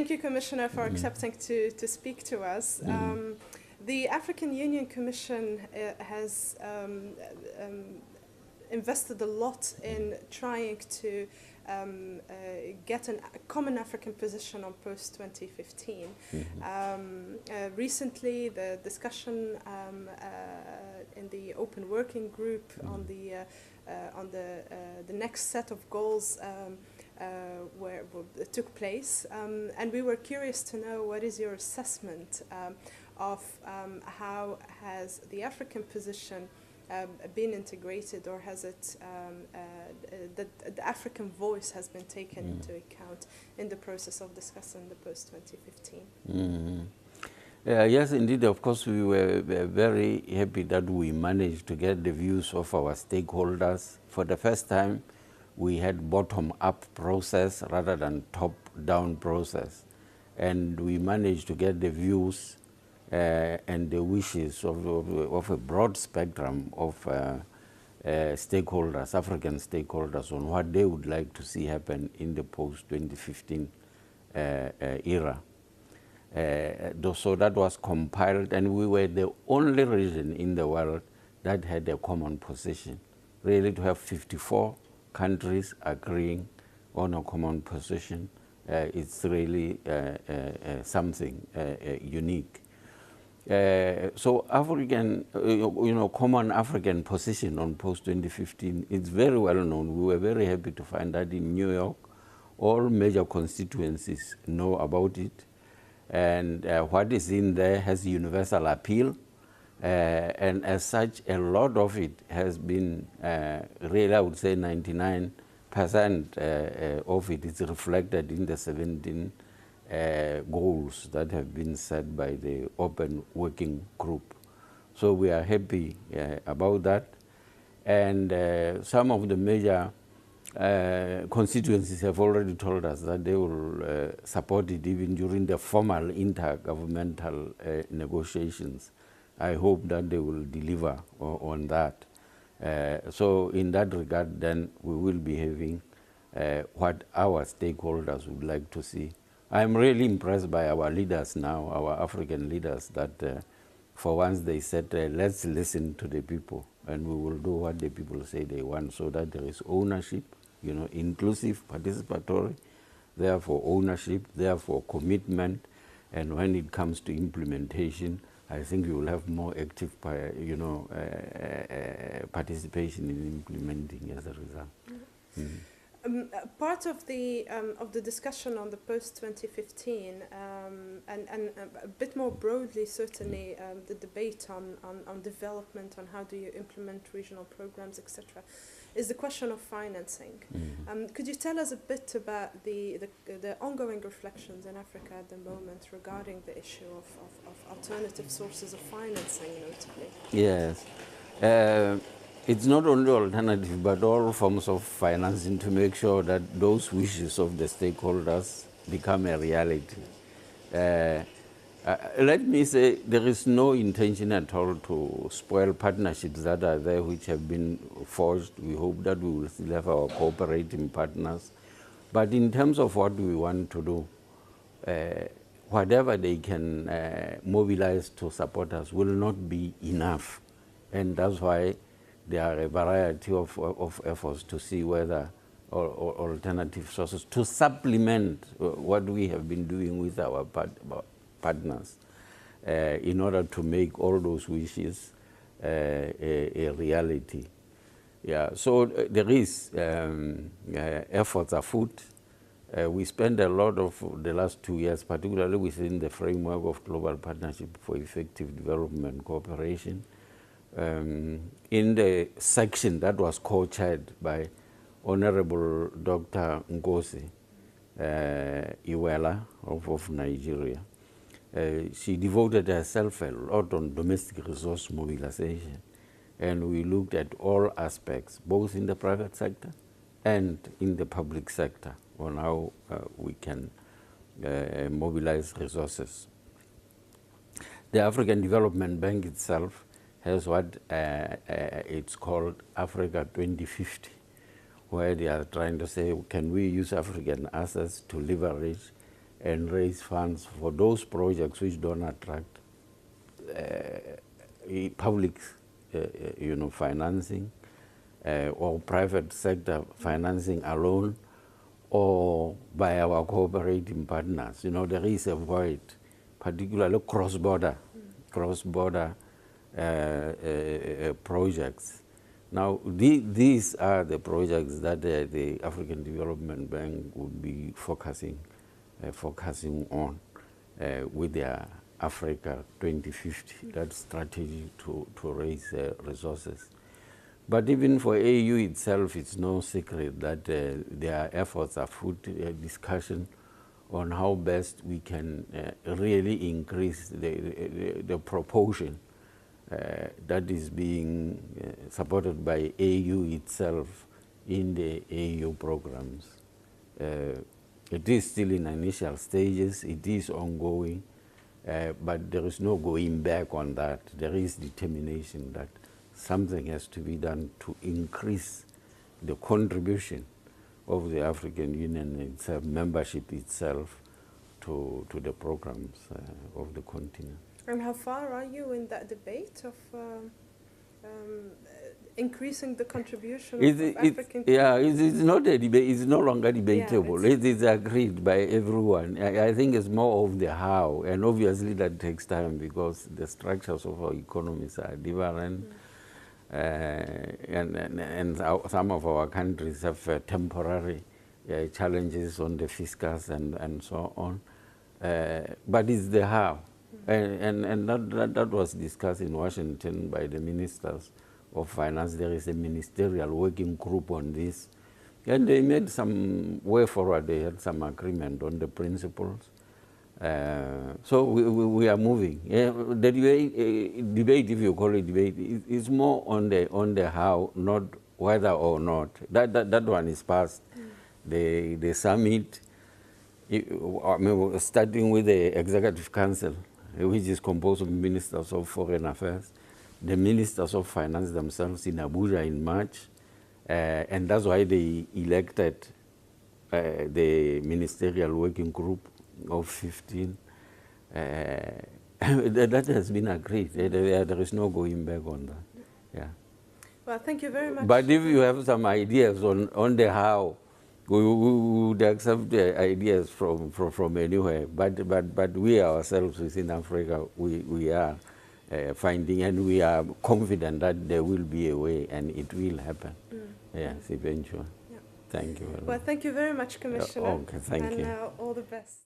Thank you, Commissioner, for accepting to speak to us. The African Union Commission has invested a lot in trying to get a common African position on post-2015. Recently, the discussion in the open working group on the next set of goals where took place, and we were curious to know what is your assessment of how has the African position been integrated, or has it the African voice has been taken into account in the process of discussing the post-2015? Yes, indeed. Of course, we were very happy that we managed to get the views of our stakeholders. For the first time, we had bottom-up process rather than top-down process. And we managed to get the views and the wishes of a broad spectrum of stakeholders, African stakeholders, on what they would like to see happen in the post-2015 era. So that was compiled, and we were the only region in the world that had a common position. Really, to have 54 countries agreeing on a common position, it's really something unique. So African, common African position on post-2015, it's very well known. We were very happy to find that in New York, all major constituencies know about it. And what is in there has universal appeal. And as such, a lot of it has been, really, I would say 99% of it is reflected in the 17 goals that have been set by the Open Working Group. So we are happy about that. And some of the major constituencies have already told us that they will support it even during the formal intergovernmental negotiations. I hope that they will deliver on that. So in that regard, then we will be having what our stakeholders would like to see. I'm really impressed by our leaders now, our African leaders, that for once they said, let's listen to the people, and we will do what the people say they want, so that there is ownership, inclusive, participatory, therefore ownership, therefore commitment, and when it comes to implementation, I think we will have more active, participation in implementing as a result. Part of the discussion on the post-2015 and a bit more broadly, certainly, the debate on development, on how do you implement regional programs, etc., is the question of financing. Could you tell us a bit about the ongoing reflections in Africa at the moment regarding the issue of alternative sources of financing, notably? Yes. It's not only alternative, but all forms of financing to make sure that those wishes of the stakeholders become a reality. Let me say, there is no intention at all to spoil partnerships that are there which have been forged. We hope that we will still have our cooperating partners. But in terms of what we want to do, whatever they can mobilize to support us will not be enough. And that's why there are a variety of efforts to see whether alternative sources to supplement what we have been doing with our partners in order to make all those wishes a reality. Yeah, so there is efforts afoot. We spent a lot of the last 2 years, particularly within the framework of Global Partnership for Effective Development Cooperation, in the section that was co-chaired by Honorable Dr. Ngozi Iweala of Nigeria. She devoted herself a lot on domestic resource mobilization, and we looked at all aspects, both in the private sector and in the public sector, on how we can mobilize resources. The African Development Bank itself has what it's called Africa 2050, where they are trying to say, can we use African assets to leverage and raise funds for those projects which don't attract public financing or private sector financing alone, or by our cooperating partners. There is a void, particularly cross-border projects. Now, these are the projects that the African Development Bank would be focusing on with their Africa 2050, that strategy to raise resources. But even for AU itself, it's no secret that their efforts are afoot, discussion on how best we can really increase the proportion that is being supported by AU itself in the AU programs. It is still in initial stages, it is ongoing, but there is no going back on that. There is determination that something has to be done to increase the contribution of the African Union itself, membership itself, to the programs of the continent. And how far are you in that debate of increasing the contribution of African? Yeah, it's not a debate. It's no longer debatable. Yeah, it is agreed by everyone. I think it's more of the how, and obviously that takes time because the structures of our economies are different. And some of our countries have temporary challenges on the fiscus and so on. But it's the how. And that was discussed in Washington by the ministers of finance. There is a ministerial working group on this. And they made some way forward. They had some agreement on the principles. So we are moving. The debate, if you call it debate, is more on the how, not whether or not. That one is past. The summit, starting with the Executive Council, which is composed of ministers of foreign affairs, the ministers of finance themselves in Abuja in March, and that's why they elected the ministerial working group of 15. That has been agreed. There is no going back on that. Yeah. Well, thank you very much. But if you have some ideas on the how, we would accept the ideas from anywhere. But we ourselves within Africa, we are finding, and we are confident that there will be a way and it will happen. Yes, eventually. Yeah. Thank you very much. Well, thank you very much, Commissioner. Okay, thank you. And all the best.